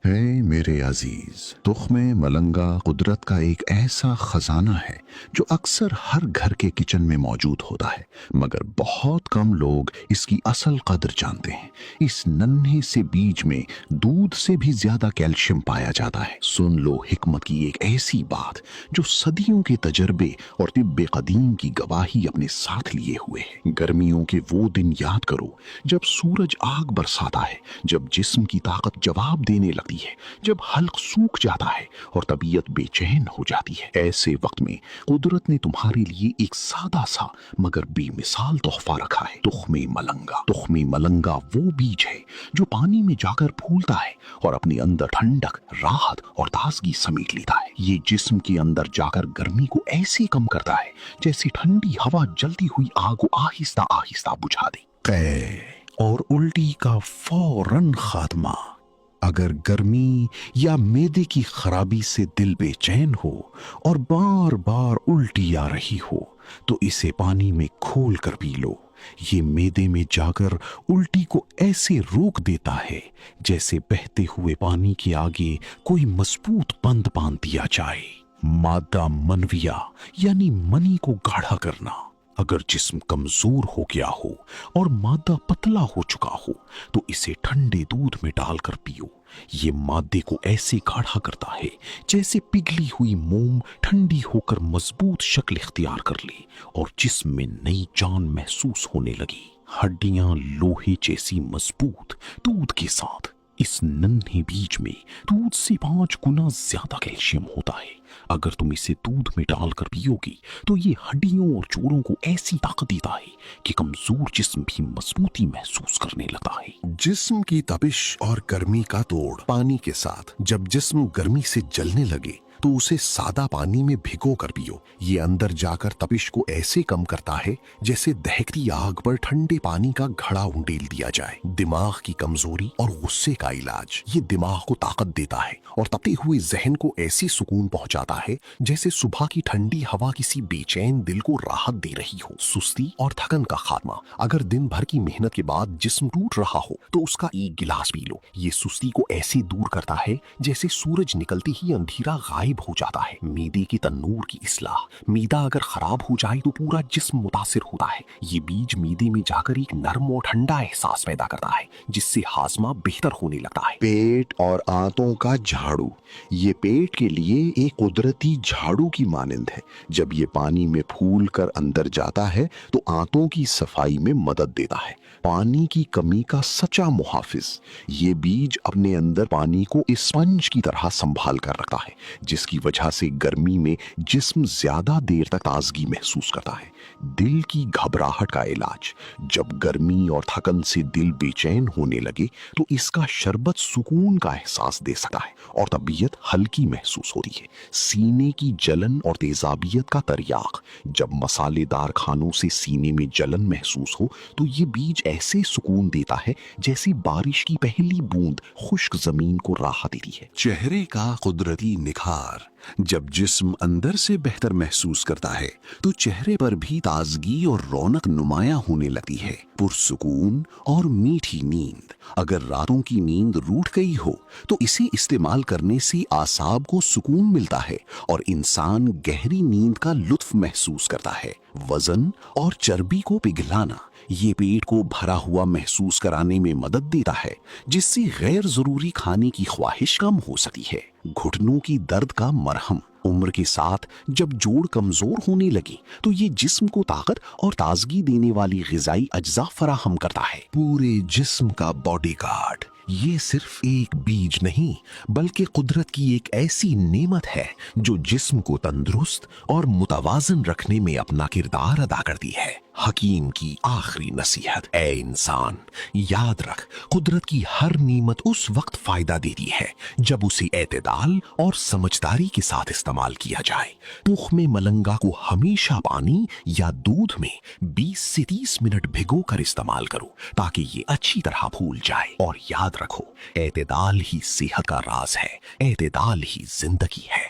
है मेरे अजीज, तुख्मे मलंगा कुदरत का एक ऐसा खजाना है जो अक्सर हर घर के किचन में मौजूद होता है, मगर बहुत कम लोग इसकी असल कदर जानते हैं। इस नन्हे से बीज में दूध से भी ज्यादा कैल्शियम पाया जाता है। सुन लो हिकमत की एक ऐसी बात जो सदियों के तजर्बे और तिब्बे कदीम की गवाही अपने साथ लिए हुए है। गर्मियों के वो दिन याद करो जब सूरज आग बरसाता है, जब जिस्म की ताकत जवाब देने लगती है, जब हल्क सूख जाता है और तबीयत बेचैन हो जाती है। ऐसे वक्त में कुदरत ने तुम्हारे लिए एक सादा सा मगर बेमिसाल तोहफा रखा है, तुख्मे मलंगा। तुख्मे मलंगा वो बीज है जो पानी में जाकर फूलता है और अपने अंदर ठंडक, राहत और ताजगी समेट लेता है। ये जिस्म के अंदर जाकर गर्मी को ऐसे कम करता है जैसे ठंडी हवा जलती हुई आग को आहिस्ता आहिस्ता बुझा दे। कै और उल्टी का फौरन खात्मा। अगर गर्मी या मैदे की खराबी से दिल बेचैन हो और बार बार उल्टी आ रही हो तो इसे पानी में खोल कर पी लो। ये मैदे में जाकर उल्टी को ऐसे रोक देता है जैसे बहते हुए पानी के आगे कोई मजबूत बंद बांध दिया जाए। मादा मनविया यानी मनी को गाढ़ा करना। अगर जिस्म कमजोर हो गया हो और मादा पतला हो चुका हो तो इसे ठंडे दूध में डालकर पियो। ये मादे को ऐसे गाढ़ा करता है जैसे पिघली हुई मोम ठंडी होकर मजबूत शक्ल इख्तियार कर ले और जिस्म में नई जान महसूस होने लगी। हड्डियां लोहे जैसी मजबूत। दूध के साथ इस नन्हे बीज में दूध से 5 गुना ज्यादा कैल्शियम होता है। अगर तुम इसे दूध में डालकर पियोगी तो ये हड्डियों और जोड़ों को ऐसी ताकत देता है कि कमजोर जिस्म भी मजबूती महसूस करने लगता है। जिस्म की तपिश और गर्मी का तोड़। पानी के साथ जब जिस्म गर्मी से जलने लगे तो उसे सादा पानी में भिगो कर पियो। ये अंदर जाकर तपिश को ऐसे कम करता है जैसे दहकती आग पर ठंडे पानी का घड़ा उंडेल दिया जाए। दिमाग की कमजोरी और गुस्से का इलाज। ये दिमाग को ताकत देता है और तपते हुए जहन को ऐसी सुकून पहुंचाता है जैसे सुबह की ठंडी हवा किसी बेचैन दिल को राहत दे रही हो। सुस्ती और थकन का खात्मा। अगर दिन भर की मेहनत के बाद जिस्म टूट रहा हो तो उसका एक गिलास पी लो। ये सुस्ती को ऐसे दूर करता है जैसे सूरज निकलते ही अंधेरा गायब हो जाता है। मीदे की तन्नूर की इस्लाह। मीदा अगर खराब हो जाए तो पूरा जिस्म मुतासिर होता है। ये बीज मीदे में जाकर एक नरम और ठंडा एहसास पैदा करता है जिससे हाजमा बेहतर होने लगता है। पेट और आंतों का झाड़ू। ये पेट के लिए एक कुदरती झाड़ू की मानंद है। जब ये पानी में फूल कर अंदर जाता है तो आंतों की सफाई में मदद देता है। पानी की कमी का सच्चा मुहाफिज। ये बीज अपने अंदर पानी को स्पंज की तरह संभाल कर रखता है जिसकी वजह से गर्मी में जिस्म ज्यादा देर तक ताजगी महसूस करता है। दिल की घबराहट का इलाज। जब गर्मी और थकन से दिल बेचैन होने लगे तो इसका शरबत सुकून का एहसास दे सकता है और तबीयत हल्की महसूस होती है। सीने की जलन और तेजाबियत का तरियाक। जब मसालेदार खानों से सीने में जलन महसूस हो तो ये बीज ऐसे सुकून देता है जैसे बारिश की पहली बूंद खुश्क जमीन को राहत देती है। चेहरे का कुदरती निखार। जब जिस्म अंदर से बेहतर महसूस करता है तो चेहरे पर भी ताजगी और रौनक नुमाया होने लगती है। पुरसुकून और मीठी नींद। अगर रातों की नींद रूठ गई हो तो इसे इस्तेमाल करने से आसाब को सुकून मिलता है और इंसान गहरी नींद का लुत्फ महसूस करता है। वजन और चर्बी को पिघलाना। ये पेट को भरा हुआ महसूस कराने में मदद देता है जिससे गैर जरूरी खाने की ख्वाहिश कम हो सकती है। घुटनों की दर्द का मरहम। उम्र के साथ जब जोड़ कमजोर होने लगे तो ये जिस्म को ताकत और ताजगी देने वाली ग़िज़ाई अज्जा फराहम करता है। पूरे जिस्म का बॉडीगार्ड। ये सिर्फ एक बीज नहीं बल्कि कुदरत की एक ऐसी नेमत है जो जिस्म को तंदुरुस्त और मुतवाजन रखने में अपना किरदार अदा करती है। हकीम की आखिरी नसीहत। ए इंसान, याद रख, कुदरत की हर नेमत उस वक्त फायदा देती है जब उसे एतदाल और समझदारी के साथ इस्तेमाल किया जाए। तुख्मे मलंगा को हमेशा पानी या दूध में 20 से 30 मिनट भिगो कर इस्तेमाल करो ताकि ये अच्छी तरह फूल जाए। और याद रखो, एतदाल ही सेहत का राज है, एतदाल ही जिंदगी है।